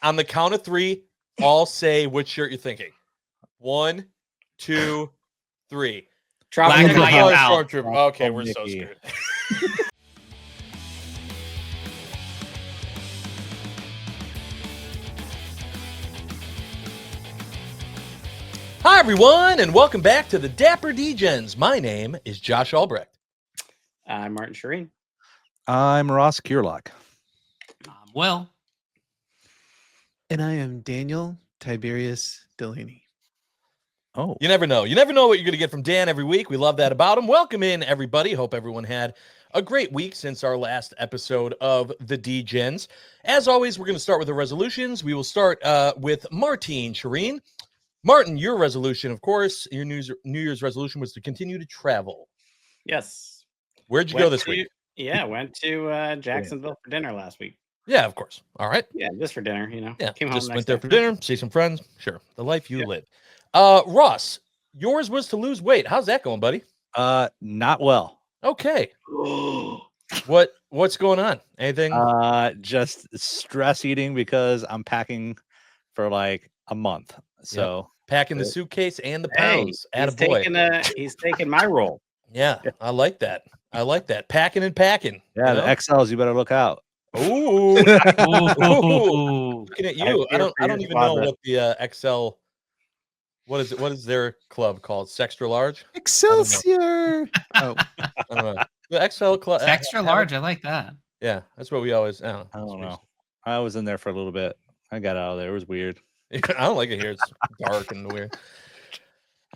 On the count of three, all say which shirt you're thinking. 1, 2, 3. Black and white Al. Stormtrooper. Okay, we're so screwed. Hi, everyone, and welcome back to the Dapper Degens. My name is Josh Albrecht. I'm Martin Shireen. I'm Ross Kierlock. I'm Will. And I am Daniel Tiberius Delaney. Oh, You never know. You never know what you're going to get from Dan every week. We love that about him. Welcome in, everybody. Hope everyone had a great week since our last episode of the Degens. As always, we're going to start with the resolutions. We will start with Martine Shireen. Martin, your resolution, of course, your New Year's resolution was to continue to travel. Yes. Where'd you go this week? Yeah, went to Jacksonville for dinner last week. Yeah, of course. All right. Yeah, just for dinner, Yeah, Came home just next went there day. for dinner, see some friends. Sure, the life you live. Ross, yours was to lose weight. How's that going, buddy? not well. Okay. What's going on? Anything? Just stress eating because I'm packing for like a month. So Packing the suitcase and the Hey, pounds. he's taking my role. Yeah, I like that. Packing and packing. yeah, the XLs, you better look out. Ooh. Ooh. Looking at you. I don't even know what the XL. What is it? What is their club called? Sextra large? Excelsior! Oh, I don't know. The XL club. It's extra large. I like that. Yeah, that's what we always. I I don't know. I was in there for a little bit. I got out of there. It was weird. I don't like it here. It's dark and weird.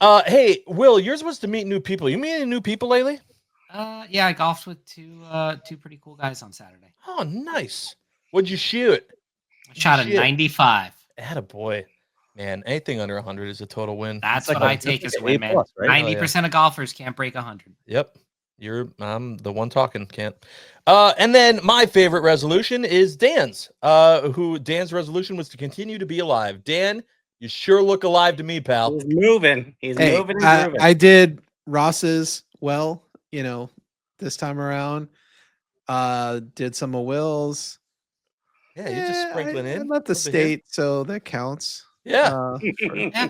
Hey, Will, yours was to meet new people. You meet any new people lately? Yeah, I golfed with two pretty cool guys on Saturday. Oh, nice. What'd you shoot? I shot a Shit. 95. Attaboy. Man, anything under 100 is a total win. That's like what a- I take as it's a like win, A+, man. right? 90% of golfers can't break 100. Yep. I'm the one talking, can't. And then my favorite resolution is Dan's. Dan's resolution was to continue to be alive. Dan, you sure look alive to me, pal. He's moving. He's hey, moving and grooving. I did Ross's this time around. Did some of Will's. Yeah, you're just sprinkling I in. left the Over here. state, so that counts. Yeah. Yeah.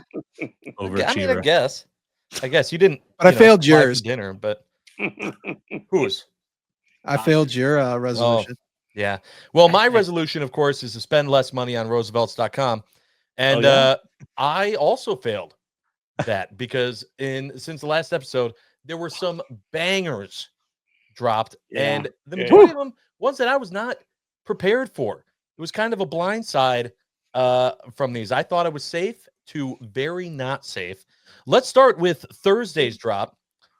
Overachiever. I guess you didn't. But I failed fly for yours. dinner, but whose? I failed your resolution. Yeah. Well, my resolution, of course, is to spend less money on Roosevelts.com. And yeah? I also failed that because since the last episode, there were some bangers dropped. Yeah. And the majority of them, ones that I was not prepared for. It was kind of a blind side from these. I thought it was safe to very not safe. Let's start with Thursday's drop,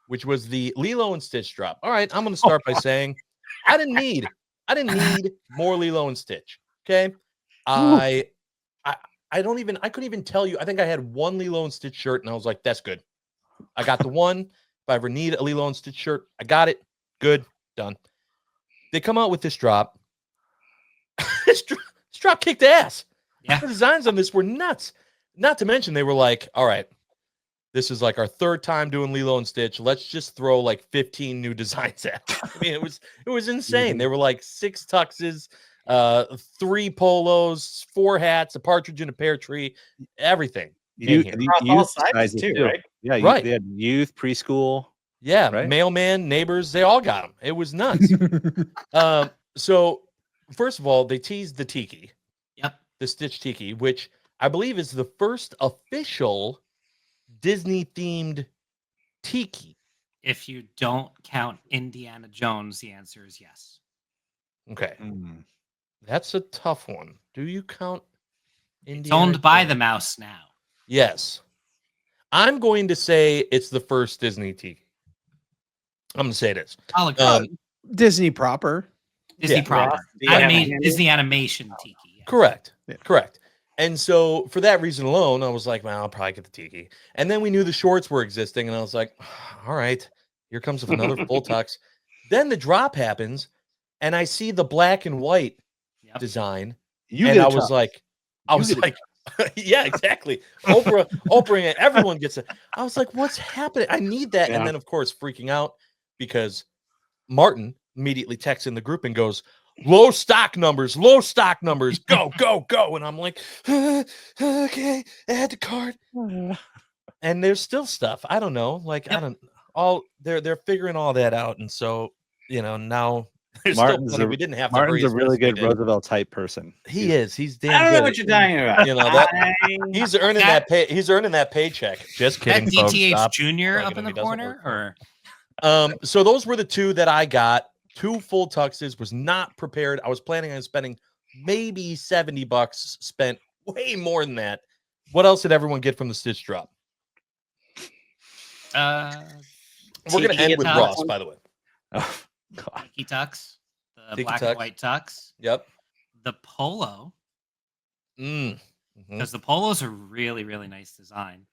which was the Lilo and Stitch drop. All right, I'm going to start by saying I didn't need more Lilo and Stitch. Okay, I couldn't even tell you. I think I had one Lilo and Stitch shirt, and I was like, that's good. I got the one. If I ever need a Lilo and Stitch shirt, I got it. Good, done. They come out with this drop. This drop kicked ass. Yeah. The designs on this were nuts. Not to mention, they were like, all right, this is like our third time doing Lilo and Stitch. Let's just throw like 15 new designs at it. I mean, it was insane. They were like 6 tuxes, 3 polos, 4 hats, a partridge in a pear tree, everything. Across all sizes too, right? Yeah, Right. They had youth, preschool. Yeah, Right? mailman, neighbors, they all got them. It was nuts. So first of all, they teased the tiki. Yep. The Stitch Tiki, which I believe is the first official Disney-themed tiki. If you don't count Indiana Jones, the answer is yes. Okay. Mm. That's a tough one. Do you count It's Indiana owned by Jones? the mouse now. Yes. I'm going to say it's the first Disney tiki. I'm going to say it is. I'll agree. Disney proper. Disney yeah. proper. Yeah. Disney animation tiki. Yeah. Correct. Yeah. Correct. And so for that reason alone, I was like, well, I'll probably get the tiki. And then we knew the shorts were existing, and I was like, all right, here comes another full tux. Then the drop happens, and I see the black and white Yep. design. You And get I a was tux. like, yeah, exactly. Oprah, everyone gets it. I was like, what's happening? I need that. Yeah. And then, of course, freaking out because Martin immediately texts in the group and goes, low stock numbers, go, go, go. And I'm like, okay, add to cart. And there's still stuff. I don't know. Like, they're figuring all that out. And so, now there's Martin's still plenty. We didn't have to Martin's hurry a as fast really as we good did. Roosevelt type person. He is. He's I damn don't good. know what you're talking about. He's earning that pay. He's earning that paycheck. Just That kidding, folks. DTH Stop Junior plugging up in him. the He doesn't corner, work for or me. So those were the two that I got. 2 full tuxes. Was not prepared. I was planning on spending maybe $70. Spent way more than that. What else did everyone get from the Stitch drop? uh, We're gonna end with tux. Ross, by the way. Oh, God. Tiki tux, the Tiki black tux. and white tux, Yep. the polo, Mhm. because the polo's a really, really nice design.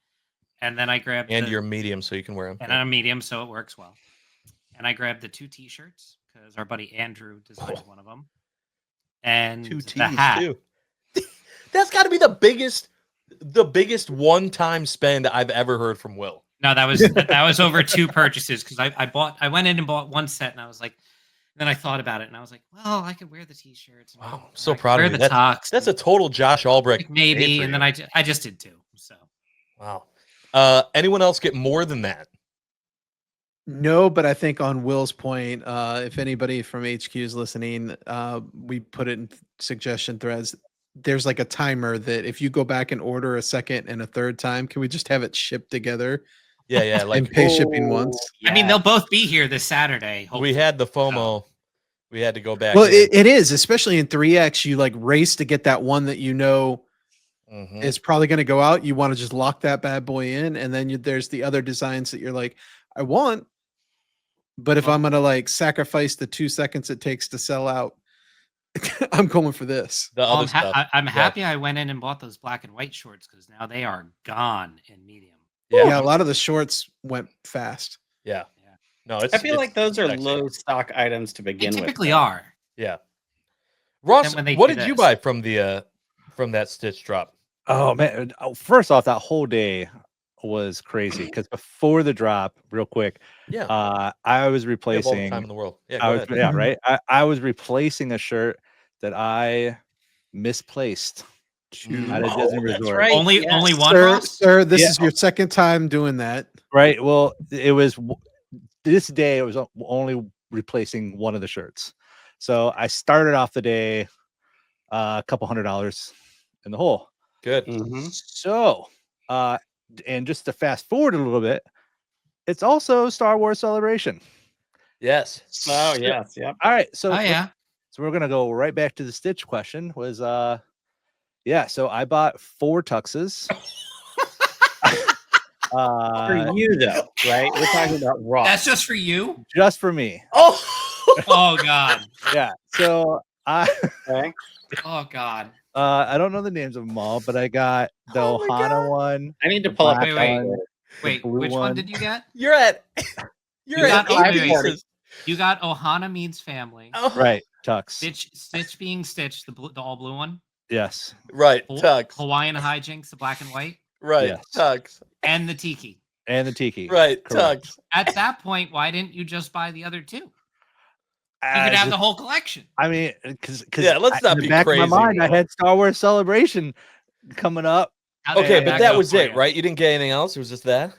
And then I grabbed And you're medium, so you can wear them. and I'm medium, so it works well. And I grabbed the 2 t-shirts because our buddy Andrew designed one of them. And 2 the T's hat. too. That's got to be the biggest one-time spend I've ever heard from Will. No, that was over 2 purchases because I went in and bought one set and I was like, then I thought about it and I was like, well, I could wear the t-shirts. Wow, I'm and so I could proud of wear you. the tux. That's a total Josh Albrecht. Maybe, day for and then you. I just did 2. So Wow. Anyone else get more than that? No, but I think on Will's point, if anybody from HQ is listening, we put it in suggestion threads. There's like a timer that if you go back and order a second and a third time, can we just have it shipped together Yeah, and like pay shipping once? I mean, they'll both be here this Saturday. we Hopefully. had the FOMO. We had to go back. Well, in. it is, especially in 3X. You like race to get that one that you know Mhm. is probably going to go out. You want to just lock that bad boy in, and then there's the other designs that you're like, I want, but if I'm going to like sacrifice the 2 seconds it takes to sell out, I'm going for this. The Well, other I'm, stuff. I'm happy I went in and bought those black and white shorts because now they are gone in medium. Yeah, a lot of the shorts went fast. Yeah. No, it's. I feel like those are sexy. low stock items to They begin with. typically though. are. Yeah. Ross, when they what do did you this. buy from that Stitch drop? Oh man! First off, that whole day was crazy because before the drop, real quick, Yeah. I was We have all the replacing. time in the world. Yeah. I Go was, ahead. yeah, right. I was replacing a shirt that I misplaced at a Disney that's resort. right. Only yes. only one. Sir, Ross? sir, this Yeah. is your second time doing that. Right. Well, it was this day. It was only replacing one of the shirts. So I started off the day a couple $100 in the hole. Good. Mhm. So, and just to fast forward a little bit, it's also Star Wars Celebration. Yes. Oh yes, yep. All right. So, Oh yeah. so we're gonna go right back to the Stitch question. Was yeah. So I bought 4 tuxes. For you though, right? We're talking about raw. That's just for you. Just for me. Oh. Oh God. Yeah. So I Okay. Oh God. I don't know the names of them all, but I got the Oh my Ohana God. one. I need to pull up black a Wait, one, Wait, blue which one one. did you get? You're at. You're You at got- wait, 8 wait. pieces. You got Ohana Means Family. Oh. Right. Tux. Stitch being Stitch, the all blue one. Yes. Right. Tux. Hawaiian Hijinks, the black and white, Right. Yes. Tux. and the Tiki. And the Tiki. Right. Correct. Tux. At that point, why didn't you just buy the other 2? You I could have the just- whole collection. I mean, because Yeah, let's not in the be back crazy, of my mind, I bro. had Star Wars Celebration coming up. How did Okay, that but go that was for it, you? right? You didn't get anything else. It was just that.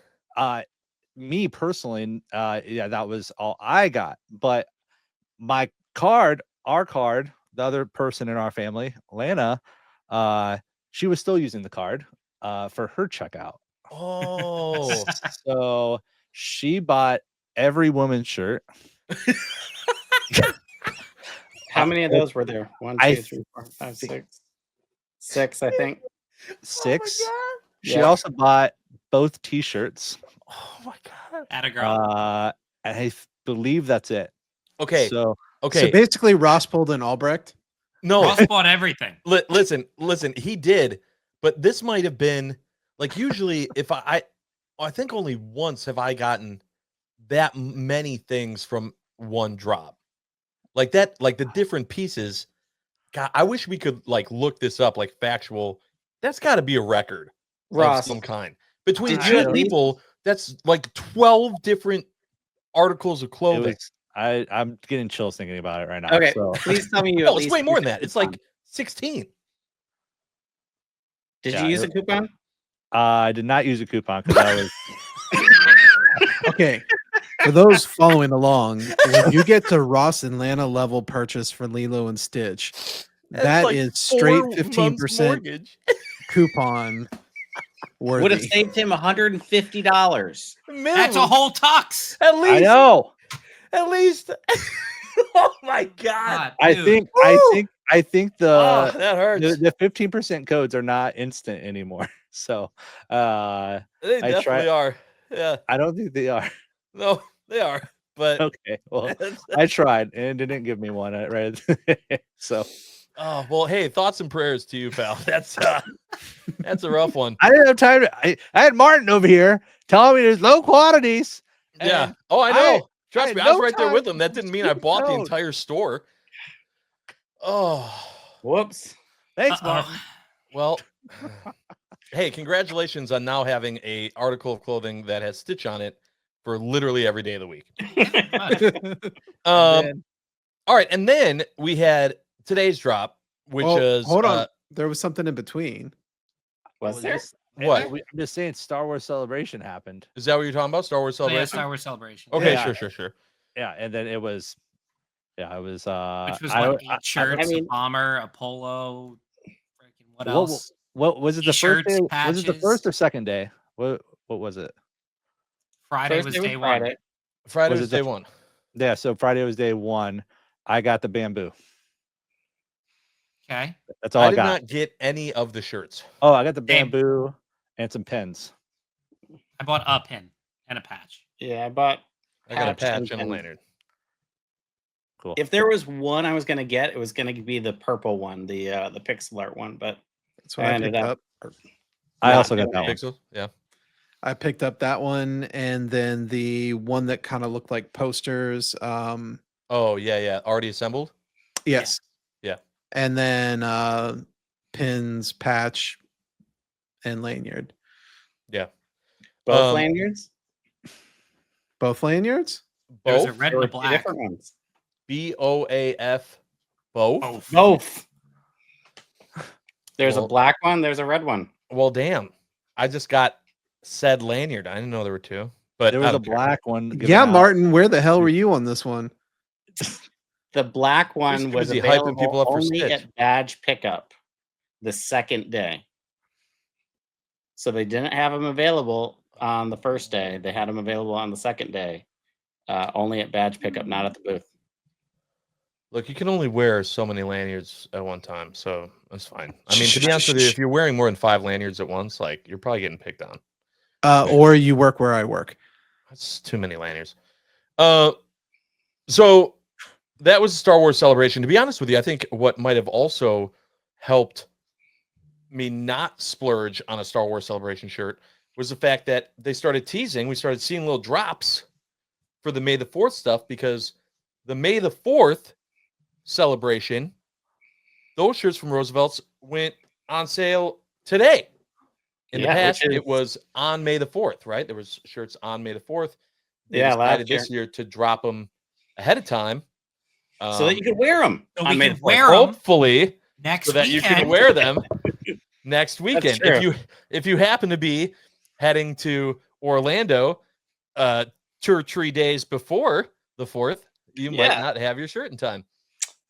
Me personally, yeah, that was all I got. But my card, our card, the other person in our family, Lana, she was still using the card for her checkout. Oh. So she bought every woman's shirt. How many of those were there? 1, I 2, 3, 4, 5, 6. 6, I think. 6. Oh She Yeah. also bought both T-shirts. Oh my God. At a girl. Believe that's it. Okay. So Okay. So basically, Ross pulled an Albrecht. No. Ross bought everything. Listen. He did, but this might have been like usually if I think only once have I gotten that many things from one drop, like that, like the different pieces. God, I wish we could like look this up, like factual. That's got to be a record of Ross, some kind between Did two you at least- people. That's like 12 different articles of it clothing. was I'm getting chills thinking about it right now. Okay, So please tell me you. No, at it's least way more used than a that. It's coupon. like 16. Did Yeah, you use a coupon? I did not use a coupon because I was. Okay. For those following along, when you get to Ross and Lana level purchase for Lilo and Stitch, That's that like is straight 4 months 15% mortgage. coupon Would have worthy. saved him $150. Minimum. That's a whole tux. At I least. know. At least. Oh my god. God, dude. I think Oh, the that hurts. the 15% codes are not instant anymore. So They I definitely are. Yeah. I don't think they are. No, they are. But Okay. Well, I tried and it didn't give me one. Right. So oh well, hey, thoughts and prayers to you, pal. That's a rough one. I didn't have time to, I had Martin over here telling me there's low quantities. Yeah. and Oh, I I- know. I Trust had me, I was no right there time with him. to That do didn't mean I stupid bought the code. entire store. Oh, Whoops. Thanks, Uh-oh. Martin. well. Hey, congratulations on now having a article of clothing that has Stitch on it for literally every day of the week. And then- All right, and then we had today's drop, which Well, is hold on. There was something in between. Was there? what? I'm just saying Star Wars Celebration happened. Is that what you're talking about? Star Wars Oh, yeah, Celebration? Star Wars Celebration. Okay, Yeah. sure. Yeah, and then it was Which was I what, don't- 8 shirts, mean- a bomber, a polo, freaking what What- else? what was it the first T-shirts, day? Was it the patches. first or second day? What was it? Friday First was day day Friday. one. Friday Was was it the day f- one. Yeah, so Friday was day 1. I got the bamboo. Okay. That's all I I did got. not get any of the shirts. Oh, I got the Same. bamboo and some pens. I bought a pin and a patch. Yeah, I bought. I got a Patch patch and a and- lanyard. Cool. If there was one I was gonna get, it was gonna be the purple one, the pixel art one. But That's what I I ended picked up- up. I not also got doing that it. one. Pixels? Yeah. I picked up that one and then the one that kind of looked like posters. Oh, yeah. Already assembled? Yes. Yeah. And then pins, patch, and lanyard. Yeah. both lanyards. Both lanyards? There was a Both? red There and were a two black. different ones. BOAF. Both? Both. Both. There's Well- a black one. There's a red one. Well, damn. I just got said lanyard. I didn't know there were two. But There I was a don't care. black one. given Yeah, out. Martin, where the hell were you on this one? The black one too was busy hyping available people up for only Stitch. at badge pickup the second day. So they didn't have them available on the first day. They had them available on the second day, only at badge pickup, not at the booth. Look, you can only wear so many lanyards at one time, so that's fine. I mean, to be honest with you, if you're wearing more than 5 lanyards at once, like you're probably getting picked on. Or you work where I work. That's too many lanyards. So that was a Star Wars Celebration. To be honest with you, I think what might have also helped me not splurge on a Star Wars Celebration shirt was the fact that they started teasing. We started seeing little drops for the May the 4th stuff because the May the 4th celebration, those shirts from Roosevelt's went on sale today. In the Yeah, past, which is- it was on May the 4th, right? There was shirts on May the 4th. They Yeah, last decided this year to drop them ahead of time. So that you could wear them. So on we May could the 4th. wear 'em hopefully next so that you weekend. can wear them next weekend. true. If you happen to be heading to Orlando 2 or 3 days before the 4th, you might Yeah. not have your shirt in time.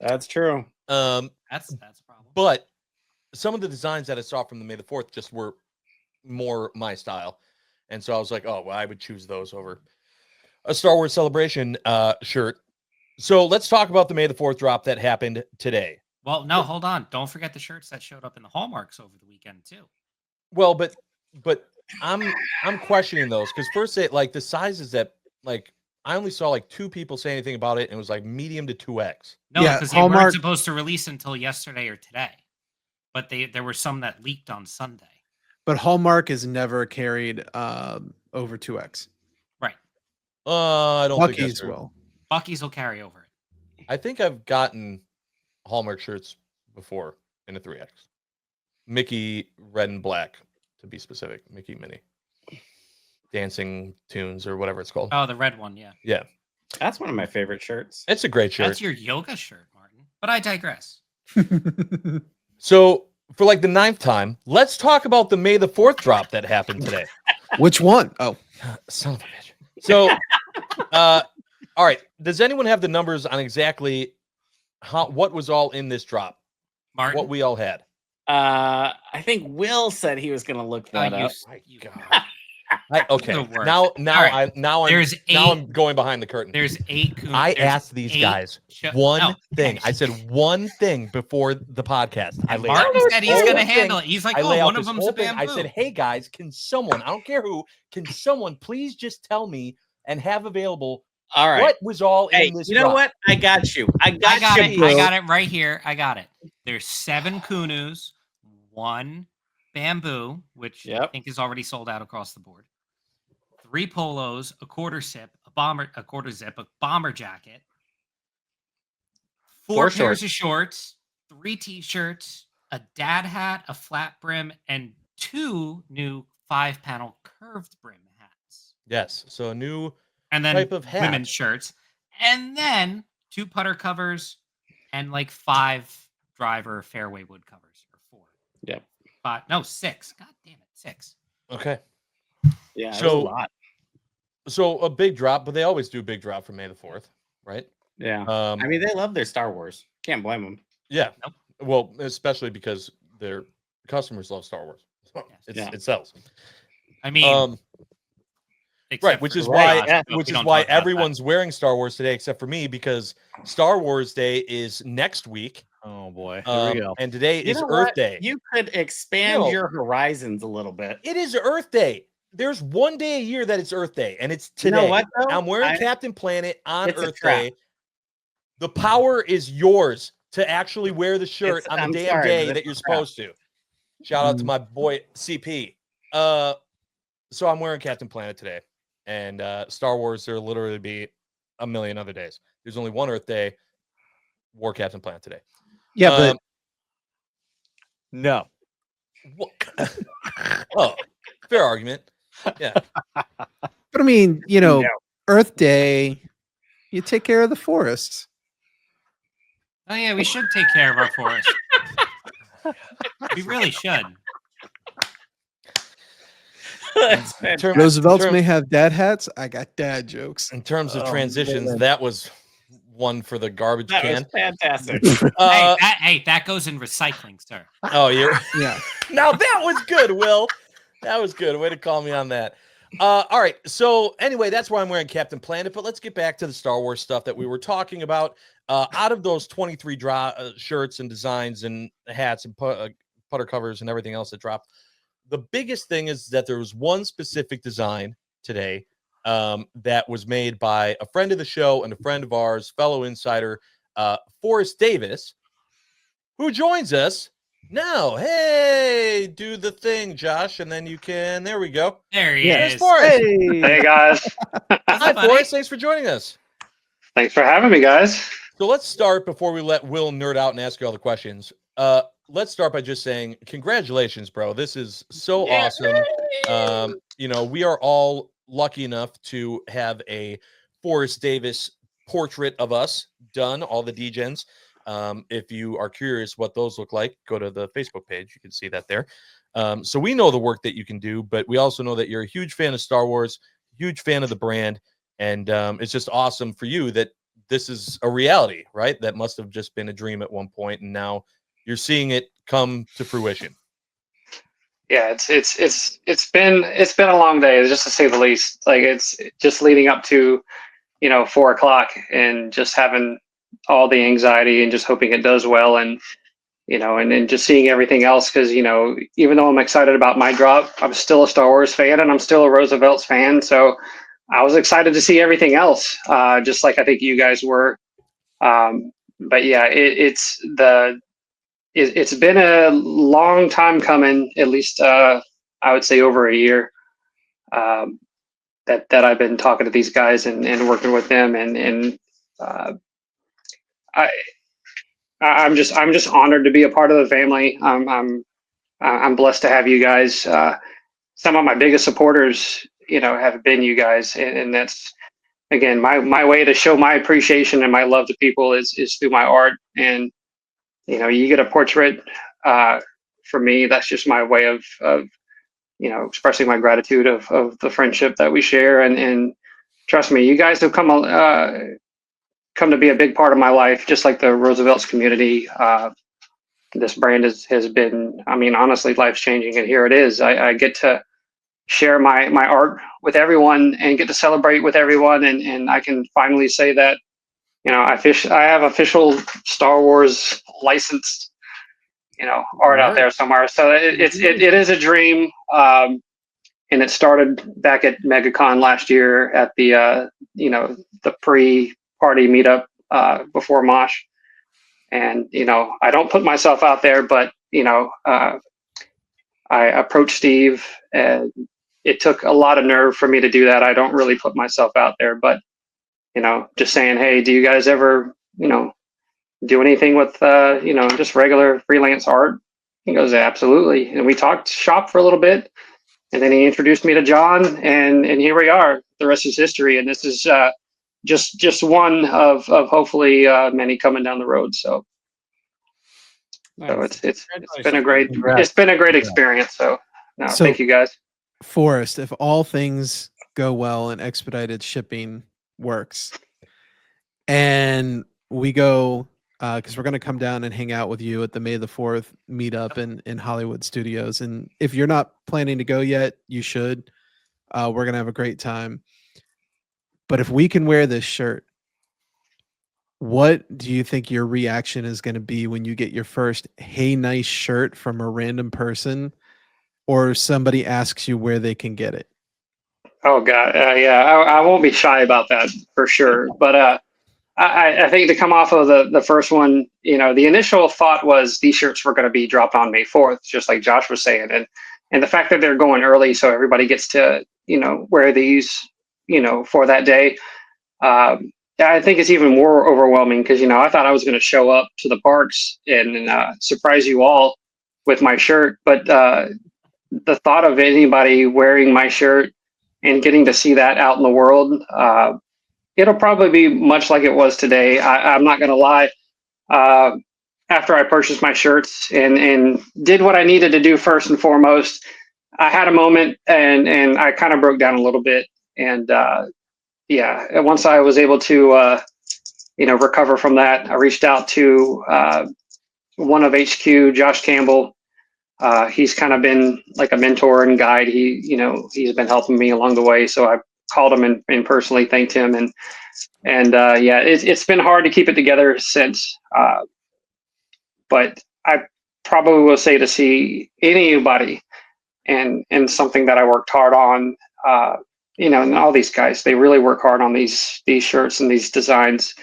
That's true. That's a problem. But some of the designs that I saw from the May the 4th just were more my style. And so I was like, oh, well, I would choose those over a Star Wars Celebration shirt. So let's talk about the May the 4th drop that happened today. Well, no, hold on. Don't forget the shirts that showed up in the Hallmarks over the weekend too. Well, but I'm questioning those because first they like the sizes that like I only saw like 2 people say anything about it and it was like medium to 2X. No, Yeah, because they Hallmark- weren't supposed to release until yesterday or today. But there were some that leaked on Sunday. But Hallmark is never carried over 2X. Right. I don't think that's Bucky's true. will. Bucky's will carry over it. I think I've gotten Hallmark shirts before in a 3X. Mickey red and black to be specific. Mickey Minnie. Dancing Tunes or whatever it's called. Oh, the red one, yeah. Yeah. That's one of my favorite shirts. It's a great shirt. That's your yoga shirt, Martin. But I digress. So for like the 9th time, let's talk about the May the 4th drop that happened today. Which one? Oh, Son of a bitch. So, all right. Does anyone have the numbers on exactly what was all in this drop? Martin. What we all had? I think Will said he was going to look that up. you Okay. the worst. Now All right. I'm going behind the curtain. There's 8 coons. I there's asked these 8 guys sho- one No, thing. okay. I said one thing before the podcast. I laid Martin out said this he's whole going to thing. handle it. He's like, I lay oh, out one of this them's whole a thing. bamboo. I said, hey guys, can someone, I don't care who, can someone please just tell me and have available All right. what was all Hey, in this you know drop? what? I got you. I got it. you, bro. I got it right here. I got it. There's 7 kunus, 1 bamboo, which I think is already sold out across the board. 3 polos, a quarter zip, a bomber jacket, 4 pairs of shorts, 3 t-shirts, a dad hat, a flat brim, and 2 new 5-panel curved brim hats. Yes. So a new And then type of hat. women's shirts. And then 2 putter covers and like 5 driver fairway wood covers. Or 4. Yep. 5. No, 6. God damn it. 6. Okay. Yeah, So- it was a lot. So a big drop, but they always do a big drop for May the 4th, right? Yeah. I mean, they love their Star Wars. Can't blame them. Yeah. Nope. Well, especially because their customers love Star Wars. It sells. I mean, Right, which is why everyone's wearing Star Wars today, except for me, because Star Wars Day is next week. Oh boy, here we go. And today You is know Earth what? Day. You could expand your horizons a little bit. It is Earth Day. There's one day a year that it's Earth Day, and it's today. You know what, though? I'm wearing Captain Planet on It's a Earth trap. Day. The power is yours to actually wear the shirt on the damn day that you're supposed to. Shout out to my boy CP. So I'm wearing Captain Planet today, and Star Wars, there literally be a million other days. There's only one Earth Day. Wore Captain Planet today. yeah, but No. Oh, fair argument. Yeah. but I mean, Earth Day, you take care of the forests. Oh yeah, we should take care of our forest. We really should. Roosevelt's may have dad hats. I got dad jokes. In terms of transitions, that was one for the garbage That can. was fantastic. That goes in recycling, sir. Oh, you're Yeah. now that was good, Will. That was good. Way to call me on that. All right. So anyway, that's why I'm wearing Captain Planet. But let's get back to the Star Wars stuff that we were talking about. Out of those 23 shirts and designs and hats and putter covers and everything else that dropped, the biggest thing is that there was one specific design today that was made by a friend of the show and a friend of ours, fellow insider, Forrest Davis, who joins us now. Hey, do the thing, Josh, and then you can. There we go. There he There's is. Forrest. Hey guys, Hi, buddy. Forrest. Thanks for joining us. thanks for having me, guys. So let's start before we let Will nerd out and ask you all the questions. Let's start by just saying congratulations, bro. This is so awesome. We are all lucky enough to have a Forrest Davis portrait of us done, all the Degens. If you are curious what those look like, go to the Facebook page. You can see that there. So we know the work that you can do, but we also know that you're a huge fan of Star Wars, huge fan of the brand, and it's just awesome for you that this is a reality, right? That must have just been a dream at one point, and now you're seeing it come to fruition. Yeah, it's been a long day, just to say the least. Like, it's just leading up to 4:00 and just having all the anxiety and just hoping it does well, and and then just seeing everything else, because even though I'm excited about my drop, I'm still a Star Wars fan and I'm still a Roosevelt's fan, so I was excited to see everything else, just like I think you guys were. But yeah, it's been a long time coming, at least I would say over a year, that I've been talking to these guys and working with them, and I'm just honored to be a part of the family. I'm blessed to have you guys. Some of my biggest supporters, have been you guys, and that's again, my way to show my appreciation and my love to people is through my art. And you get a portrait for me. That's just my way of expressing my gratitude of the friendship that we share. And trust me, you guys have come to be a big part of my life, just like the Roosevelt's community. This brand has been, I mean, honestly, life changing, and here it is. I get to share my art with everyone and get to celebrate with everyone, and I can finally say that I have official Star Wars licensed art out there somewhere. So it is a dream, and it started back at MegaCon last year at the the pre-party meetup before Mosh. And I don't put myself out there, but I approached Steve, and it took a lot of nerve for me to do that. I don't really put myself out there, but just saying, hey, do you guys ever do anything with just regular freelance art? He goes, absolutely. And we talked shop for a little bit, and then he introduced me to John, and here we are. The rest is history, and this is just one of hopefully many coming down the road. So Nice. it's been a great experience. So thank you guys. Forrest, if all things go well and expedited shipping works, and we go because we're going to come down and hang out with you at the May the 4th meetup in Hollywood Studios. And if you're not planning to go yet, you should. We're going to have a great time. But if we can wear this shirt, what do you think your reaction is going to be when you get your first "Hey, nice shirt" from a random person, or somebody asks you where they can get it? Oh God, yeah, I won't be shy about that for sure. But I think to come off of the first one, the initial thought was these shirts were going to be dropped on May 4th, just like Josh was saying, and the fact that they're going early so everybody gets to wear these for that day. I think it's even more overwhelming because I thought I was going to show up to the parks and surprise you all with my shirt, but the thought of anybody wearing my shirt and getting to see that out in the world, it'll probably be much like it was today. I'm not going to lie. After I purchased my shirts and did what I needed to do first and foremost, I had a moment and I kind of broke down a little bit. And once I was able to recover from that, I reached out to one of HQ, Josh Campbell. He's kind of been like a mentor and guide. He's been helping me along the way. So I called him and personally thanked him. And it's been hard to keep it together since. But I probably will say to see anybody and something that I worked hard on, and all these guys, they really work hard on these shirts and these designs.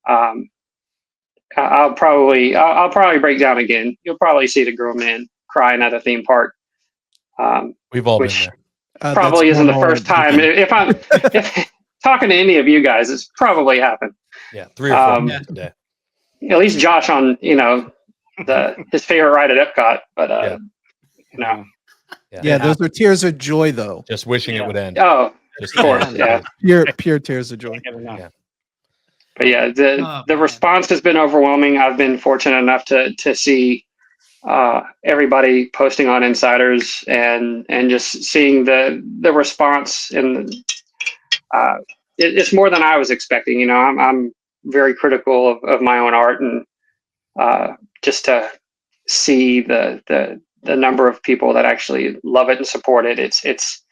I'll probably break down again. You'll probably see the grown man crying at a theme park. We've all been which there. probably isn't the first time. If I'm talking to any of you guys, it's probably happened. Yeah, 3 or 4 times a day. At least Josh on his favorite ride at Epcot, but Yeah, those are tears of joy, though. Just wishing it would end. Oh, Just of course, yeah. Pure tears of joy. Yeah. But yeah, the response has been overwhelming. I've been fortunate enough to see everybody posting on Insiders and just seeing the response, and it's more than I was expecting. I'm very critical of my own art, and just to see the number of people that actually love it and support it, it's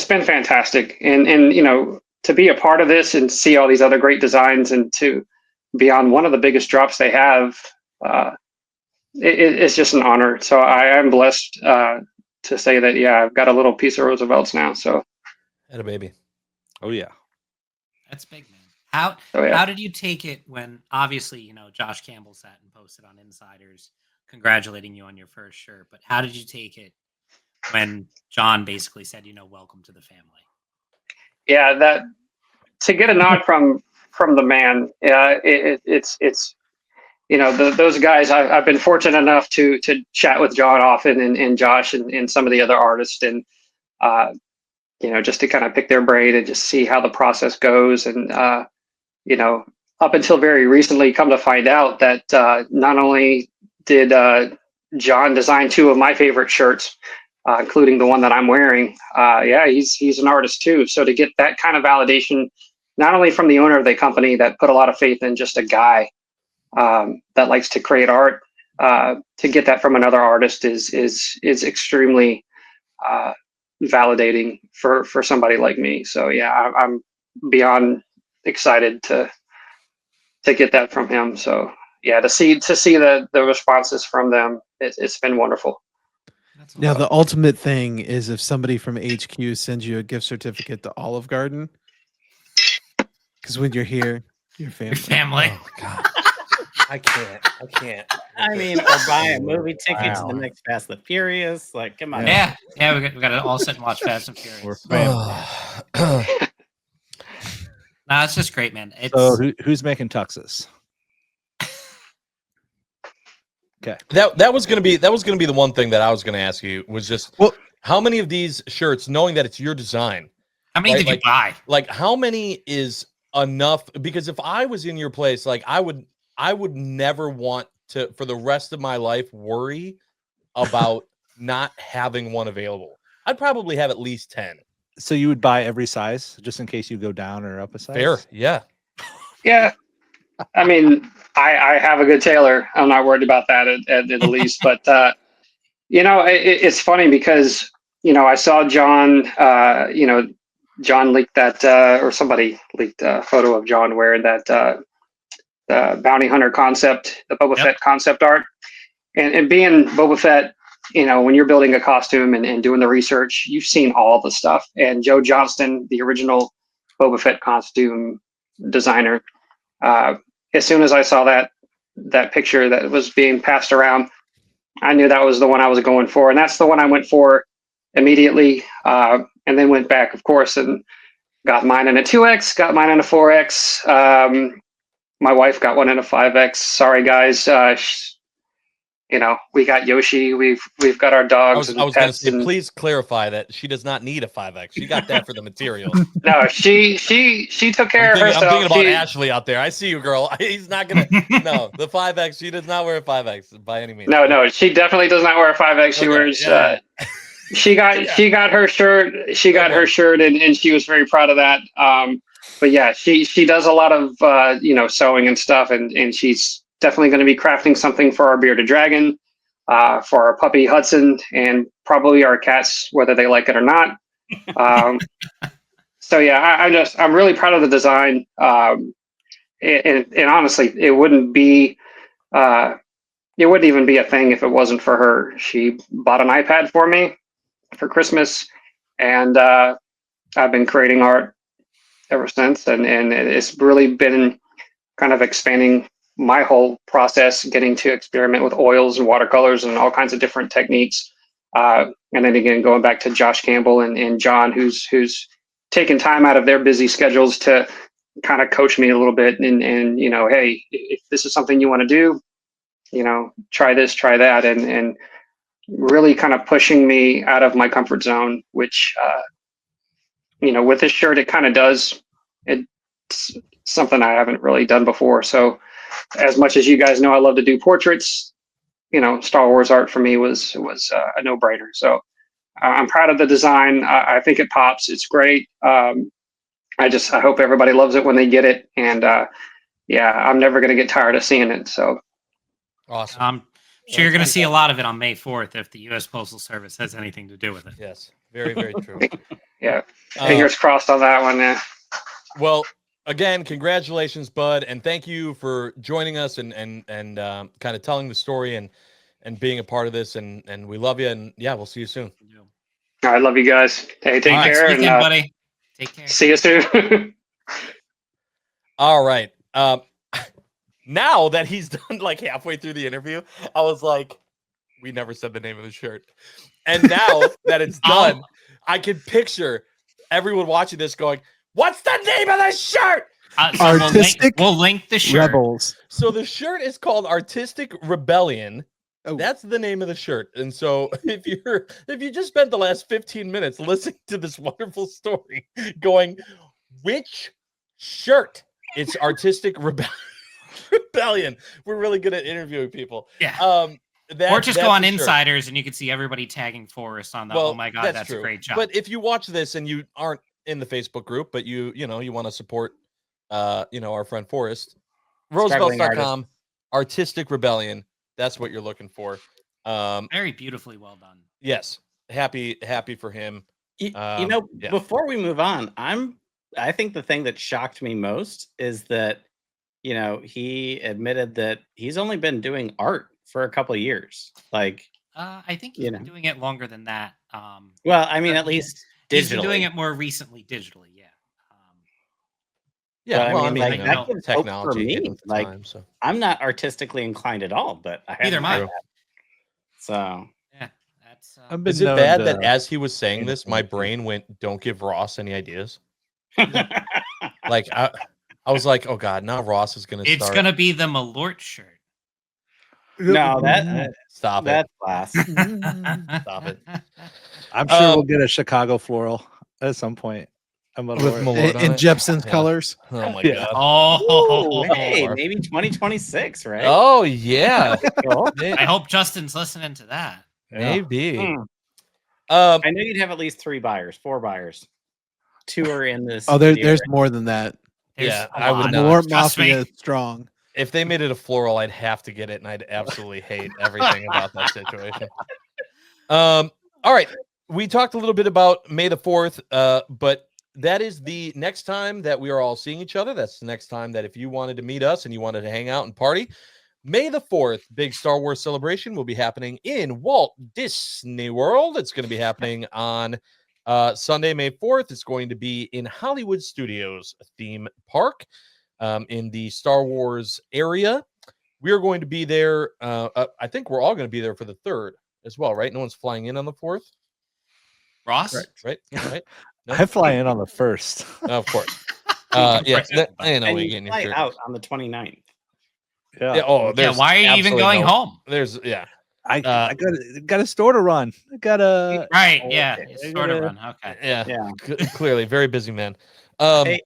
been fantastic. And to be a part of this and see all these other great designs and to be on one of the biggest drops they have, it's just an honor. So I am blessed to say that, I've got a little piece of Roosevelt's now. So Had a baby. Oh yeah. That's big, man. How did you take it when obviously, Josh Campbell sat and posted on Insiders congratulating you on your first shirt, but how did you take it when John basically said, welcome to the family? Yeah, that to get a nod from the man, it's those guys. I've been fortunate enough to chat with John often and Josh and some of the other artists, and just to kind of pick their brain and just see how the process goes. And, up until very recently, come to find out that not only did John design 2 of my favorite shirts, including the one that I'm wearing, he's an artist too. So to get that kind of validation, not only from the owner of the company that put a lot of faith in just a guy that likes to create art, to get that from another artist is extremely validating for somebody like me. So yeah, I'm beyond excited to get that from him. So yeah, to see the responses from them, it's been wonderful. That's Now, awesome. the ultimate thing is if somebody from HQ sends you a gift certificate to Olive Garden, because when you're here, you're family. Your family. Oh God, I can't. I mean, or buy a movie ticket to the next Fast and the Furious. Like, come on. Yeah, we got to all sit and watch Fast and We're Furious. family. Nah, it's just great, man. It's So who's making tuxes? Okay. That was gonna be the one thing that I was gonna ask you was just how many of these shirts, knowing that it's your design, how many did you buy? Like how many is enough? Because if I was in your place, like I would never want to for the rest of my life worry about not having one available. I'd probably have at least 10. So you would buy every size just in case you go down or up a size? Fair, yeah. Yeah, I mean, I have a good tailor. I'm not worried about that at the least. But it's funny because I saw John. John leaked that, or somebody leaked a photo of John wearing that the bounty hunter concept, the Boba Fett concept art, and being Boba Fett. When you're building a costume and doing the research, you've seen all the stuff. And Joe Johnston, the original Boba Fett costume designer, as soon as I saw that picture that was being passed around, I knew that was the one I was going for, and that's the one I went for immediately. And then went back, of course, and got mine in a 2X, got mine in a 4X. My wife got one in a 5X. Sorry, guys. We got Yoshi. We've got our dogs. I was going to say, please clarify that she does not need a 5X. She got that for the material. No, she took care of herself. I'm thinking about Ashley out there. I see you, girl. He's not gonna. No, the 5X. She does not wear a 5X by any means. No, she definitely does not wear a 5X. She wears. Yeah. She got her shirt. She got her shirt, and she was very proud of that. But yeah, she does a lot of sewing and stuff, and she's definitely going to be crafting something for our bearded dragon, for our puppy Hudson, and probably our cats, whether they like it or not. So yeah, I'm really proud of the design. And honestly, it wouldn't even be a thing if it wasn't for her. She bought an iPad for me for Christmas, and I've been creating art ever since, and it's really been kind of expanding my whole process, getting to experiment with oils and watercolors and all kinds of different techniques. And then again, going back to Josh Campbell and John, who's taken time out of their busy schedules to kind of coach me a little bit and hey, if this is something you want to do, try this, try that, and really kind of pushing me out of my comfort zone, which with this shirt, it kind of does. It's something I haven't really done before. So as much as you guys know, I love to do portraits. Star Wars art for me was a no-brainer. So I'm proud of the design. I think it pops. It's great. I hope everybody loves it when they get it. And I'm never going to get tired of seeing it. So awesome. I'm sure you're going to see a lot of it on May 4th if the U.S. Postal Service has anything to do with it. Yes, very, very true. Yeah, fingers crossed on that one. Yeah. Well, again, congratulations, bud, and thank you for joining us and kind of telling the story and being a part of this. And we love you. And yeah, we'll see you soon. All right, love you guys. Hey, take care, weekend, and buddy. Take care. See you soon. All right. Now that he's done like halfway through the interview, I was like, we never said the name of the shirt. And now that it's done, I can picture everyone watching this going, what's the name of the shirt? So Artistic we'll link the shirt. Rebels. So the shirt is called Artistic Rebellion. Oh, That's the name of the shirt. And so if you just spent the last 15 minutes listening to this wonderful story, going, which shirt? It's Artistic Rebellion. We're really good at interviewing people. Yeah. Or just go on Insiders and you can see everybody tagging Forrest on the. Well, Oh my God, that's true. a great job. But if you watch this and you aren't in the Facebook group, but you want to support our friend Forrest, Roosevelts.com, Artistic Rebellion. That's what you're looking for. Very beautifully well done. Yes. Happy for him. Yeah. Before we move on, I think the thing that shocked me most is that, he admitted that he's only been doing art for a couple of years. Like, I think he's been doing it longer than that. Well, I mean, at least digitally. He's been doing it more recently digitally. Yeah. Yeah, well, I mean, that gives hope for me. Like, time, so. I'm not artistically inclined at all, but I Neither am I. So yeah, that's. Is it bad that as he was saying this, my brain went, "Don't give Ross any ideas." Like I was like, "Oh God, now Ross is going to start." It's going to be the Malort shirt. No, that stop that's it. class. Stop it. I'm sure we'll get a Chicago floral at some point. with Malort in Jepson's colors. Oh my God. Oh, hey, maybe 2026, right? Oh yeah. I hope Justin's listening to that. Maybe. I know you'd have at least 4 buyers. 2 are in this. Oh, there's more than that. Yeah, I would not. Malort Mafia is strong. If they made it a floral, I'd have to get it, and I'd absolutely hate everything about that situation. All right, we talked a little bit about May the 4th, but that is the next time that we are all seeing each other. That's the next time that if you wanted to meet us and you wanted to hang out and party, May the 4th, big Star Wars celebration will be happening in Walt Disney World. It's going to be happening on Sunday, May 4th. It's going to be in Hollywood Studios theme park in the Star Wars area. We are going to be there. I think we're all going to be there for the 3rd as well, right? No one's flying in on the 4th. Ross? Right. No? I fly in on the 1st. Of course. And you fly out on the 29th. Yeah. Why are you even going home? I got a store to run. I got a right. Yeah, store to run. Okay. Yeah. Clearly, very busy man. Hey,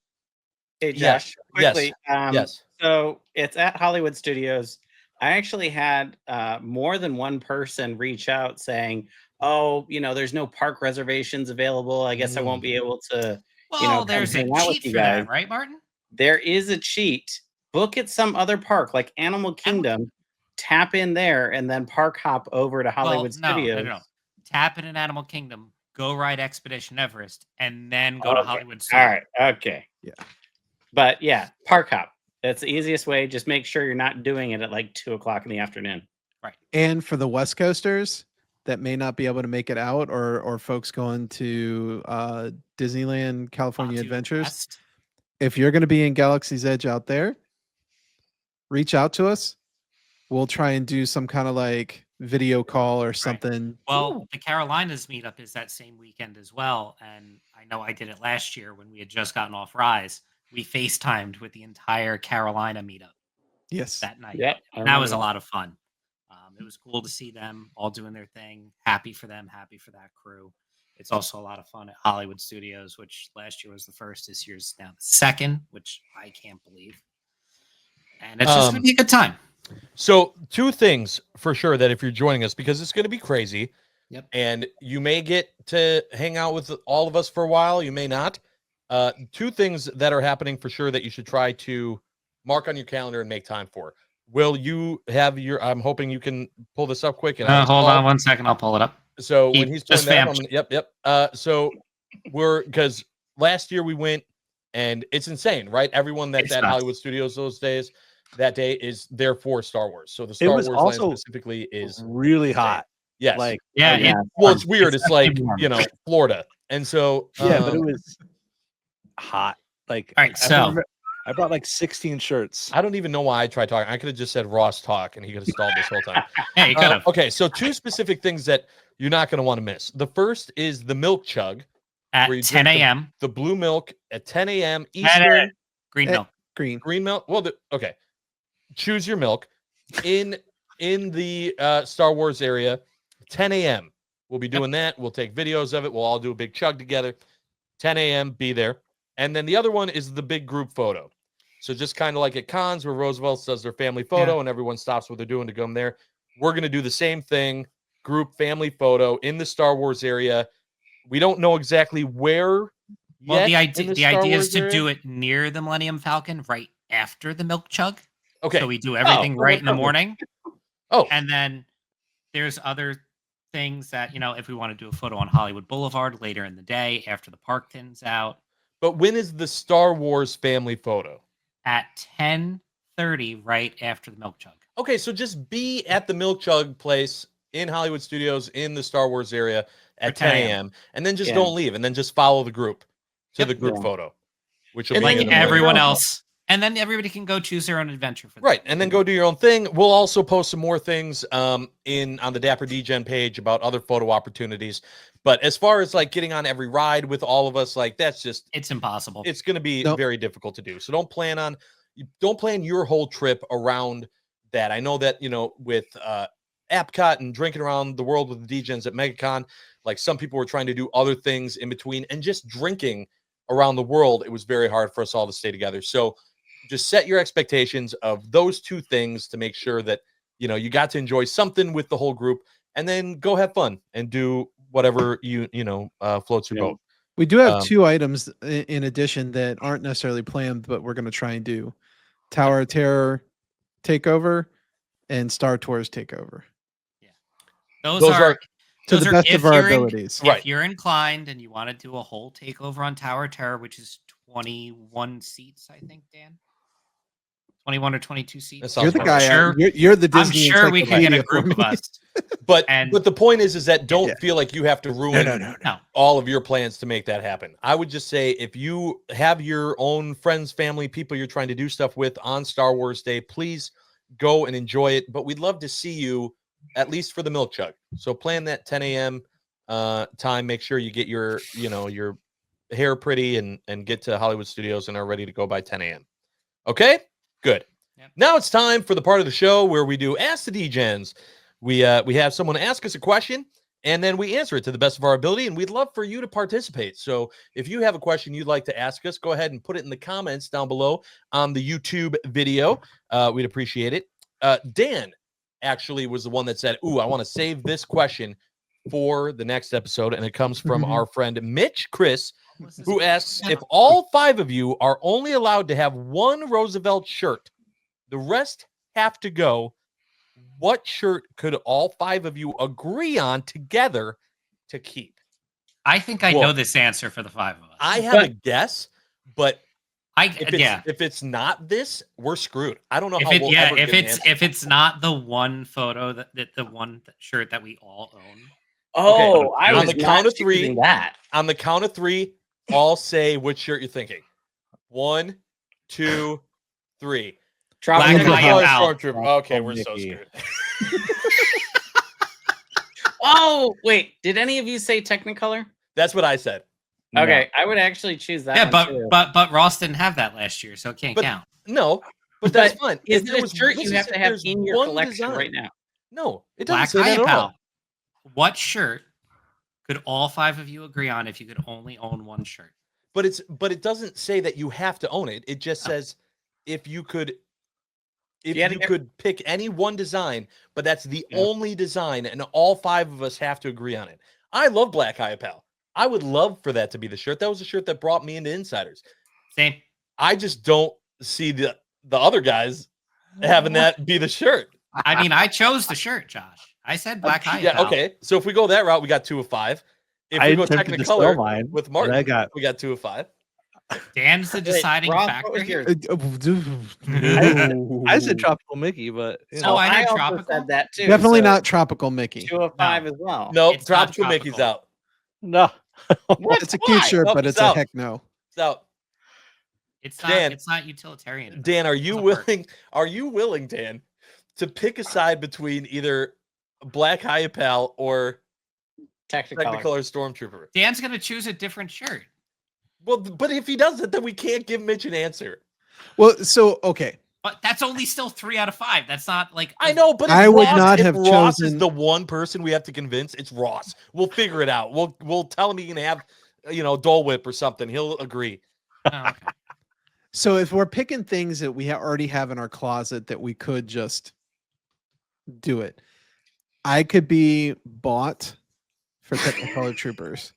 Josh. Quickly. Yes. So it's at Hollywood Studios. I actually had more than one person reach out saying, "Oh, there's no park reservations available. I guess I won't be able to." Well, there's a cheat for that, right, Martin? There is a cheat. Book at some other park, like Animal Kingdom. Tap in there and then park hop over to Hollywood Studios. No. Tap in Animal Kingdom. Go ride Expedition Everest, and then go to Hollywood Studios. All right. Okay. Yeah. But yeah, park hop. That's the easiest way. Just make sure you're not doing it at like 2:00 in the afternoon. Right. And for the West Coasters that may not be able to make it out, or folks going to Disneyland California Adventures, if you're going to be in Galaxy's Edge out there, reach out to us. We'll try and do some kind of like video call or something. Well, the Carolinas meetup is that same weekend as well. And I know I did it last year when we had just gotten off Rise. We FaceTimed with the entire Carolina meetup. Yes. That night. Yep. That was a lot of fun. It was cool to see them all doing their thing. Happy for them. Happy for that crew. It's also a lot of fun at Hollywood Studios, which last year was the first. This year's now the second, which I can't believe. And it's just going to be a good time. So 2 things for sure that if you're joining us, because it's going to be crazy. Yep. And you may get to hang out with all of us for a while. You may not. 2 things that are happening for sure that you should try to mark on your calendar and make time for. Will you have I'm hoping you can pull this up quick. And hold on 1 second. I'll pull it up. So when he's pulling that up, yep. So because last year we went and it's insane, right? Everyone that's at Hollywood Studios that day is there for Star Wars. So the Star Wars land specifically is really hot. Yes. Like, it's weird. It's like, Florida. And so, but it was hot. Like, all right. So I brought like 16 shirts. I don't even know why I tried talking. I could have just said Ross talk and he could have stalled this whole time. Yeah, you could have. Okay. So 2 specific things that you're not going to want to miss. The first is the milk chug at 10 a.m. The blue milk at 10 a.m. Eastern. Green milk. Green milk. Well, okay. Choose your milk in in the Star Wars area, 10 a.m. We'll be doing that. We'll take videos of it. We'll all do a big chug together. 10 a.m. Be there. And then the other one is the big group photo. So just kind of like at cons where Roosevelt does their family photo and everyone stops what they're doing to come there. We're going to do the same thing, group family photo in the Star Wars area. We don't know exactly where. Well, the yet in idea Star is Wars to area. do it near the Millennium Falcon, right after the milk chug. Okay. So we do everything well, right in the perfect. morning. Oh, And then there's other things that, if we want to do a photo on Hollywood Boulevard later in the day after the park thins out but when is the Star Wars family photo? at 10:30, right after the milk chug. Okay, so just be at the Milk Chug place in Hollywood Studios in the Star Wars area at 10 a.m. and then just Yeah. don't leave and then just follow the group to Yep. the group Yeah. photo, which will And be then in Like the morning. everyone else. And then everybody can go choose their own adventure for Right, and then go do your own thing. We'll also post some more things on the Dapper Degen page about other photo opportunities. But as far as like getting on every ride with all of us, like that's just It's impossible. it's going to be Nope. very difficult to do. So don't plan your whole trip around that. I know that with Epcot and drinking around the world with the DJs at MegaCon, like some people were trying to do other things in between and just drinking around the world. It was very hard for us all to stay together. So just set your expectations of those two things to make sure that you got to enjoy something with the whole group, and then go have fun and do whatever floats your Yeah. boat. We do have Um, 2 items in addition that aren't necessarily planned, but we're going to try and do: Tower of Terror takeover and Star Tours takeover. Those those are are- To those the are best if of our you're in- abilities. Right. If you're inclined and you want to do a whole takeover on Tower of Terror, which is 21 seats, I think, Dan. 21 or 22 seats. That sounds You're the about guy. Sure. You're the I'm Disney. sure we can get a encyclopedia for group of me. us. But And- the point is that don't Yeah. feel like you have to ruin No. all of your plans to make that happen. I would just say if you have your own friends, family, people you're trying to do stuff with on Star Wars Day, please go and enjoy it. But we'd love to see you at least for the milk chug. So plan that 10 a.m. Time. Make sure you get your hair pretty and get to Hollywood Studios and are ready to go by 10 a.m. Okay, good. Yep. Now it's time for the part of the show where we do Ask the Degens. We have someone ask us a question, and then we answer it to the best of our ability, and we'd love for you to participate. So if you have a question you'd like to ask us, go ahead and put it in the comments down below on the YouTube video. We'd appreciate it. Dan actually was the one that said, I want to save this question for the next episode, and it comes from our friend Mitch Chris, who asks, if all 5 of you are only allowed to have one Roosevelt shirt, the rest have to go, what shirt could all 5 of you agree on together to keep? I think I Whoa. know this answer for the 5 of us. I have a guess, but If if it's not this, we're screwed. I don't know how it, we'll yeah, ever if get an it's answer. if it's not the one photo that the one shirt that we all own. Oh, I on was the not count of 3, choosing that. On the count of 3, all say which shirt you're thinking. 1, 2, 3. Black Tropical High High Owl. Okay, we're so Mickey. screwed. Oh, wait. Did any of you say Technicolor? That's what I said. Okay, I would actually choose that. Yeah, one but too. but Ross didn't have that last year, so it can't But- count. No, but that's But fine. is If it there a was- shirt you listen, have if to have there's in your one collection design- right now? No, it doesn't Black say that at all. Hyatt What shirt could all 5 of you agree on if you could only own one shirt? But it doesn't say that you have to own it. It just No. says if you could You had to get- could pick any one design, but that's the Yeah. only design, and all 5 of us have to agree on it. I love Black High Pal. I would love for that to be the shirt. That was the shirt that brought me into Insiders. Same. I just don't see the other guys having that be the shirt. I mean, I chose the shirt, Josh. I said Black Hyatt. Yeah, okay. So if we go that route, we got 2 of 5. If I we go attempted to steal Technicolor mine, with but Martin, I got we got 2 of 5. Dan's the Wait, deciding Ross, what factor was here. yours? I said tropical Mickey, but you So know, I had also tropical? said that too. Definitely so not Tropical Mickey. 2 of 5 as well. Nope, It's not Tropical Mickey's tropical. out. no. What? It's a cute Why? shirt, Nope, but it's it's a out. heck no. It's out. It's not. Dan. It's not utilitarian. enough. Dan, are you Doesn't work. willing? Are you willing, Dan, to pick a side between either Black High Pal or Technicolor. Technicolor Stormtrooper? Dan's gonna choose a different shirt. Well, but if he does it, then we can't give Mitch an answer. Well, so okay. But that's only still 3 out of 5. That's not like I know, but I if would Ross, not if have Ross is chosen- the one person we have to convince, it's Ross. We'll figure it out. We'll tell him he can have, Dole Whip or something. He'll agree. Oh, okay. So if we're picking things that we already have in our closet that we could just do it, I could be bought for Technicolor Troopers.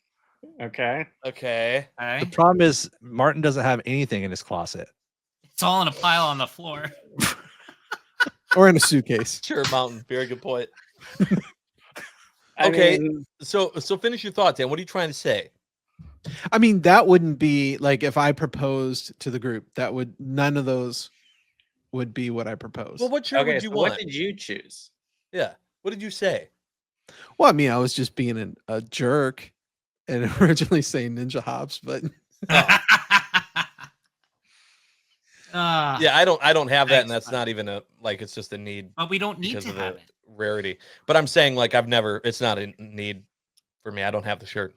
Okay. Okay. Okay. The problem is Martin doesn't have anything in his closet. It's all in a pile on the floor. Or in a suitcase. Sure, Mountain. Very good point. I Okay. mean, So finish your thought, Dan. What are you trying to say? I mean, that wouldn't be like if I proposed to the group, none of those would be what I proposed. Well, what shirt okay, would you so want? what did you choose? Yeah. What did you say? Well, I mean, I was just being a jerk and originally saying Ninja Hops, but Yeah, I don't have that, and Thanks, that's not even it's just a need but we don't need because to of have the it. rarity. But I'm saying it's not a need for me. I don't have the shirt.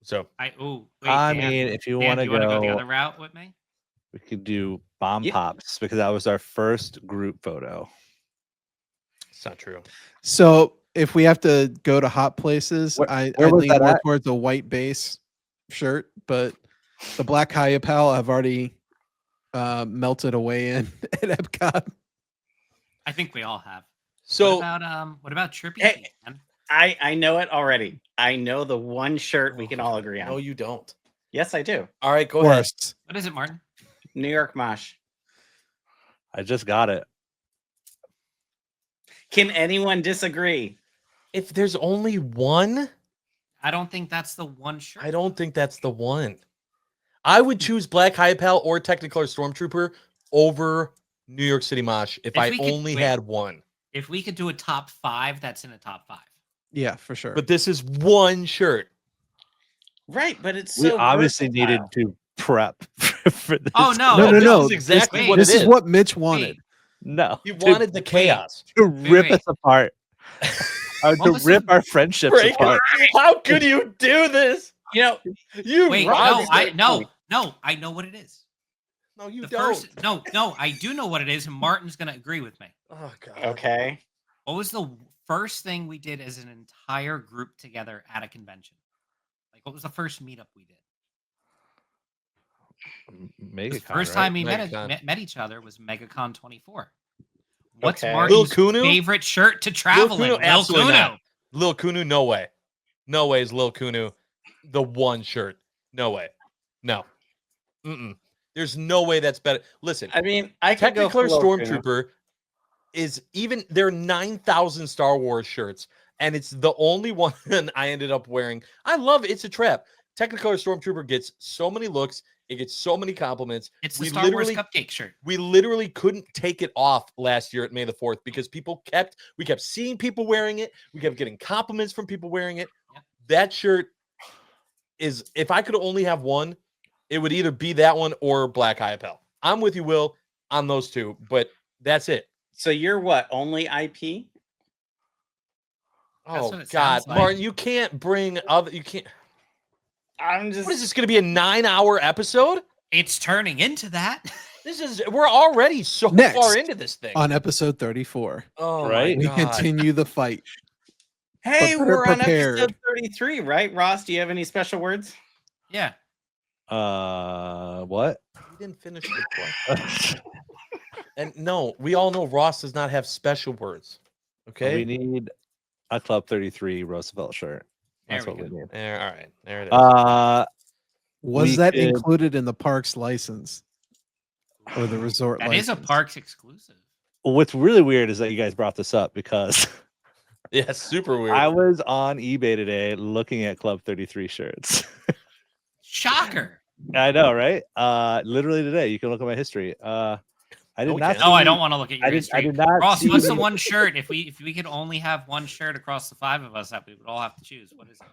So Wait, I Dan, mean, if you Dan, want do to you want to go the go, other route with me? we could do bomb Yeah. pops because that was our first group photo. it's not true. so if we have to go to hot places, Where I was lean that more at? towards a white base shirt, but the black Hayapal I've already melted away in at Epcot. I think we all have. So What about Trippy? Hey, Dan? I know it already. I know the one shirt we can all agree on. no, you don't. Yes, I do. All right, go ahead. Worst. What is it, Martin? New York Mosh. I just got it. Can anyone disagree? If there's only one, I don't think that's the one shirt. I don't think that's the one. I would choose Black Hypal or Technicolor Stormtrooper over New York City Mosh if I we could- only wait. had one. If we could do a top 5, that's in a top 5. Yeah, for sure. But this is one shirt. Right, but it's We so obviously needed versatile. to prep for this. Oh, no. No, this no. is exactly Wait, what This it is what Mitch wanted. Wait, No. he wanted. The chaos. To rip wait. us apart. Or What to was rip the- our friendships Break apart. How could you do this? You know, You wait, robbed no, me. I know what it is. No, you The don't. first, no, I do know what it is, and Martin's gonna agree with me. Oh god. okay. What was the first thing we did as an entire group together at a convention? Like, what was the first meetup we did? Mega The first time we MegaCon. met each other was MegaCon 24. What's Okay. Martin's Lil Kunu? favorite shirt to travel in? Kunu? Lil Absolutely Kunu. not. Lil Kunu, no way. No way is Lil Kunu the one shirt. No way. No. Mm-mm. There's no way that's better. Listen, I mean, I could go for Technicolor Lil Kunu. Stormtrooper is there are 9,000 Star Wars shirts, and it's the only one I ended up wearing. I love It's a Trap. Technicolor Stormtrooper gets so many looks. It gets so many compliments. It's the We Star Wars literally- cupcake shirt. We literally couldn't take it off last year at May the 4th because we kept seeing people wearing it. We kept getting compliments from people wearing it. Yeah. That shirt is, if I could only have one, it would either be that one or Black Hyapel. I'm with you, Will, on those two, but that's it. So you're what? Only IP? Oh what it God, sounds like. Martin, you can't bring other. You can't. I'm just. What is this going to be, a 9-hour episode? It's turning into that. We're already so Next. far into this thing. On episode 34, Oh Right? my we God. continue the fight. Hey, But we're on prepared. episode 33, right? Ross, do you have any special words? Yeah. What? You didn't finish the question. And no, we all know Ross does not have special words. Okay. We need a Club 33 Roosevelt shirt. There That's we what we go. need. There, all right. There it is. Was We that could- included in the park's license or the resort That license? is a parks exclusive. What's really weird is that you guys brought this up because Yeah, super weird. I was on eBay today looking at Club 33 shirts. Shocker. I know, right? Literally today, you can look at my history. I did No, we not. can't. No, I see- don't want to look at your I history. did not. Ross, see, what's the one shirt? If we could only have one shirt across the 5 of us that we would all have to choose, what is it?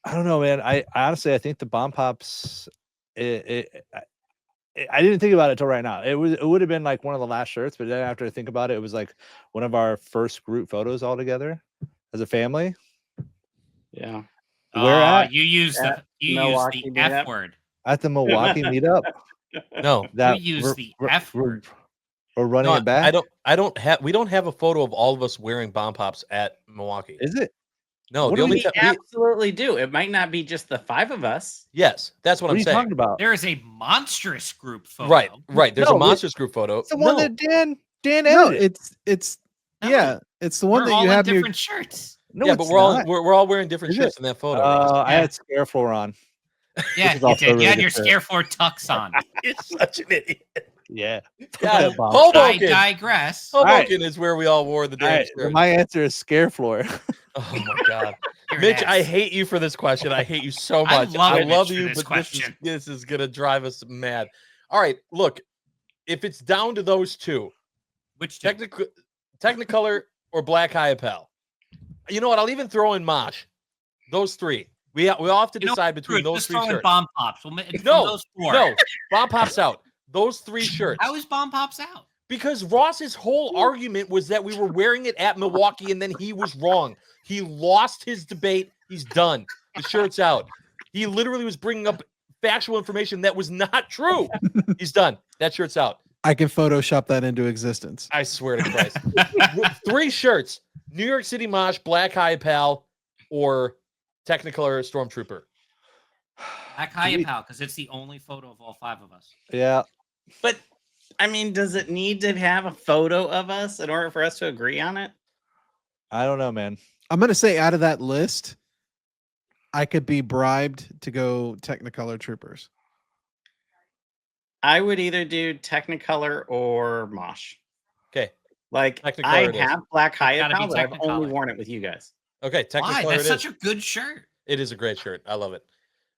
I don't know, man. I honestly, I think the bomb pops. I didn't think about it till right now. It would have been like one of the last shirts, but then after I think about it, it was like one of our first group photos all together as a family. Yeah. Where at? You use the At you use Milwaukee the meetup? F word. At the Milwaukee meetup. No. That use the F we're- word. Or running No, it back? we don't have a photo of all of us wearing bomb pops at Milwaukee. Is it? No, What the are only We time absolutely do. It might not be just the 5 of us. yes, that's what What are I'm you saying. talking about? There is a monstrous group photo. Right. There's No, a monsters group photo. It's the one No, that Dan No, edited. it's No, yeah, it's the one we're that all you in have in your different shirts. No, yeah, it's but we're all not. we're all wearing different Is shirts it? in that photo. Ross. I Yeah. had Scare Floor on. Yeah, is you also a did. really You had good your shirt. Scare 4 tux on. You're such an idiot. Yeah. God, That bomb I Hoboken. digress. Hoboken is where we all wore the All damn right, shirt. my answer is Scare Floor. Oh my god. You're an Mitch, I ass. hate you for this question. I hate you so I much. love I Mitch love for you, this but question. this is gonna drive us mad. All right, look, if it's down to those two, Which two? Technicolor or Black Hyapal. You know what? I'll even throw in Mosh. Those three. We all have to You know, decide between screw it, those just three throw in shirts. bomb pops. From No, those 4. no, Bomb Pops out. Those 3 shirts. How is bomb pops out? Because Ross's whole argument was that we were wearing it at Milwaukee, and then he was wrong. He lost his debate. He's done. The shirt's out. He literally was bringing up factual information that was not true. He's done. That shirt's out. I can Photoshop that into existence. I swear to Christ. 3 shirts: New York City Mosh, Black Hyapal, or Technicolor Stormtrooper. Black Hyapal, because it's the only photo of all 5 of us. Yeah. But I mean, does it need to have a photo of us in order for us to agree on it? I don't know, man. I'm gonna say out of that list, I could be bribed to go Technicolor Troopers. I would either do Technicolor or Mosh. Okay. Like Technicolor I it is. have Black gotta be Hyapal, but I've only Technicolor. worn it with you guys. Okay. Technicolor Why? it That's is. such a good shirt. It is a great shirt. I love it.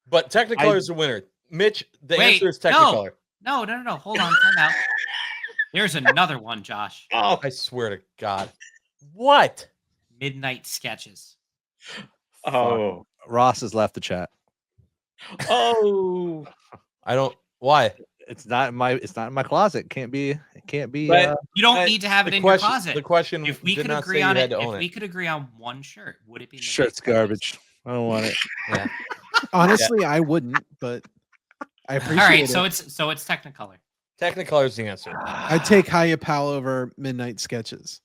But Technicolor is the winner. Mitch, the Wait, answer is Technicolor. No. Hold on. Time out. There's another one, Josh. Oh, I swear to God. What? Midnight Sketches. oh, Ross has left the chat. oh. I don't. Why? It's not in my closet. Can't be. But You don't But need to have it The in your question. closet. The question. If we did could not agree say on you it, had to if own we it. could agree on one shirt, would it be Midnight Shirt's Sketches? garbage. I don't want it. Yeah. Honestly, I wouldn't, but I appreciate All right, it. so it's Technicolor. Technicolor is the answer. I'd take Hyapal over Midnight Sketches.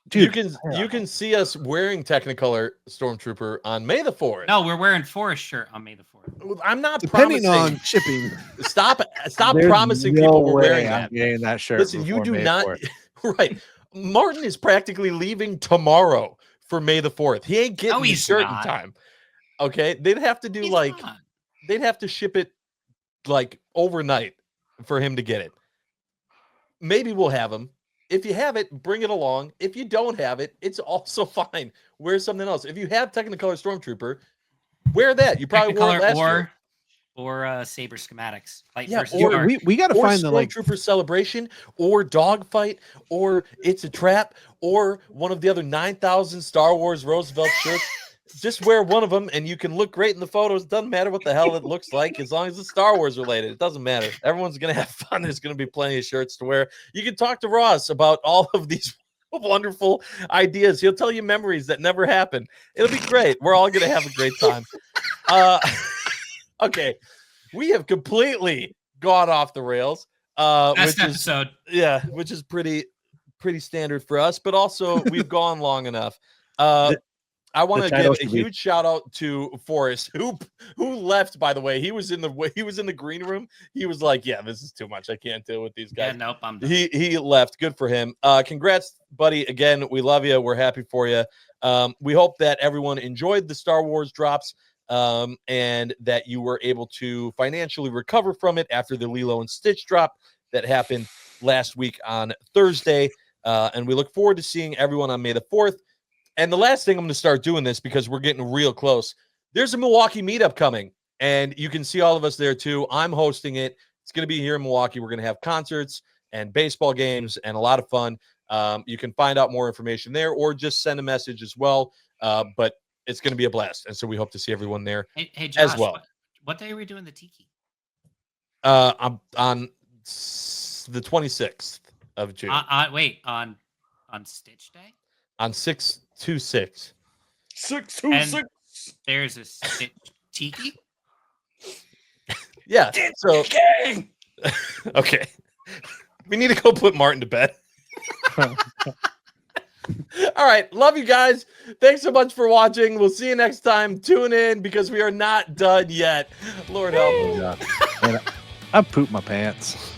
Dude, you can see us wearing Technicolor Stormtrooper on May the 4th. No, we're wearing Forest shirt on May the 4th. I'm not Depending promising. on shipping. Stop there's promising no people we're way wearing I'm that. getting that shirt. Listen, you before do May not. 4th. Right. Martin is practically leaving tomorrow for May the 4th. He ain't getting the he's shirt not. in time. Okay. They'd have to do He's like, not. they'd have to ship it like overnight for him to get it. Maybe we'll have him. If you have it, bring it along. If you don't have it, it's also fine. Wear something else. If you have Technicolor Stormtrooper, wear that. You probably wore it last year. or Saber Schematics. Light Yeah, versus or dark. We got to Or find the like. Stormtrooper Celebration, or Dogfight, or It's a Trap, or one of the other 9,000 Star Wars Roosevelt shirts. Just wear one of them, and you can look great in the photos. Doesn't matter what the hell it looks like, as long as it's Star Wars related. It doesn't matter. Everyone's gonna have fun. There's gonna be plenty of shirts to wear. You can talk to Ross about all of these wonderful ideas. He'll tell you memories that never happened. It'll be great. We're all gonna have a great time. Okay, we have completely gone off the rails. Last Which episode. which is pretty standard for us, but also we've gone long enough. I want to title give a should be- huge shout out to Forrest, who left. By the way, he was in the green room. He was like, "Yeah, this is too much. I can't deal with these Yeah, guys." nope, I'm done. He left. Good for him. Congrats, buddy. Again, we love you. We're happy for you. We hope that everyone enjoyed the Star Wars drops, and that you were able to financially recover from it after the Lilo and Stitch drop that happened last week on Thursday. And we look forward to seeing everyone on May the 4th. And the last thing, I'm going to start doing this because we're getting real close. There's a Milwaukee meetup coming, and you can see all of us there too. I'm hosting it. It's going to be here in Milwaukee. We're going to have concerts and baseball games and a lot of fun. You can find out more information there, or just send a message as well. But it's going to be a blast, and so we hope to see everyone there. Hey, Josh, as well. What day are we doing the tiki? I'm on the 26th of June Wait, on Stitch Day? on 6/26. 626. There's a Stitch tiki. Yeah. So Gang. okay. We need to go put Martin to bed. All right. Love you guys. Thanks so much for watching. We'll see you next time. Tune in because we are not done yet. Lord help us. Yeah. And I pooped my pants.